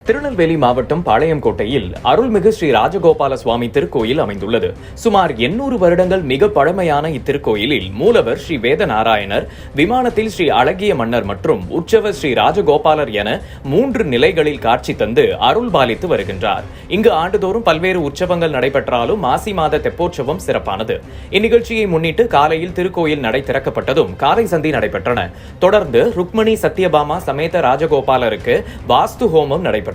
திருநெல்வேலி மாவட்டம் பாளையங்கோட்டையில் அருள்மிகு ஸ்ரீ ராஜகோபால சுவாமி திருக்கோயில் அமைந்துள்ளது. சுமார் 800 வருடங்கள் மிக பழமையான இத்திருக்கோயிலில் மூலவர் ஸ்ரீ வேதநாராயணர், விமானத்தில் ஸ்ரீ அழகிய மன்னர் மற்றும் உற்சவர் ஸ்ரீ ராஜகோபாலர் என 3 நிலைகளில் காட்சி தந்து அருள் பாலித்து வருகின்றார். இங்கு ஆண்டுதோறும் பல்வேறு உற்சவங்கள் நடைபெற்றாலும் மாசி மாத தெப்போற்சவம் சிறப்பானது. இந்நிகழ்ச்சியை முன்னிட்டு காலையில் திருக்கோயில் நடை திறக்கப்பட்டதும் காலை சந்தி நடைபெற்றன. தொடர்ந்து ருக்மணி சத்யபாமா சமேத ராஜகோபாலருக்கு வாஸ்து ஹோமம் நடைபெற்றது.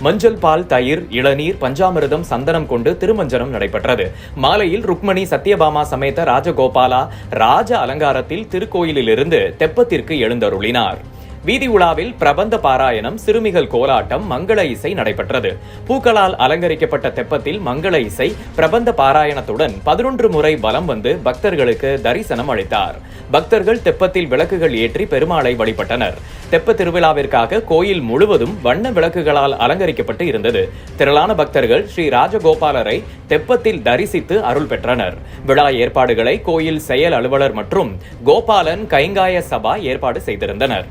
மஞ்சள், பால், தயிர், இளநீர், பஞ்சாமிர்தம், சந்தனம் கொண்டு திருமஞ்சனம் நடைபெற்றது. மாலையில் ருக்மணி சத்யபாமா சமேத ராஜகோபாலா ராஜ அலங்காரத்தில் திருக்கோயிலிலிருந்து தெப்பத்திற்கு எழுந்தருளினார். வீதி உலாவில் பிரபந்த பாராயணம், சிறுமிகள் கோலாட்டம், மங்கள இசை நடைபெற்றது. பூக்களால் அலங்கரிக்கப்பட்ட தெப்பத்தில் மங்கள இசை, பிரபந்த பாராயணத்துடன் 11 முறை வலம் வந்து பக்தர்களுக்கு தரிசனம் அளித்தார். பக்தர்கள் தெப்பத்தில் விளக்குகள் ஏற்றி பெருமாளை வழிபட்டனர். தெப்ப திருவிழாவிற்காக கோயில் முழுவதும் வண்ண விளக்குகளால் அலங்கரிக்கப்பட்டு இருந்தது. திரளான பக்தர்கள் ஸ்ரீ ராஜகோபாலரை தெப்பத்தில் தரிசித்து அருள் பெற்றனர். விழா ஏற்பாடுகளை கோயில் செயல் அலுவலர் மற்றும் கோபாலன் கைங்காய சபா ஏற்பாடு செய்திருந்தனர்.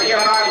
Yeah.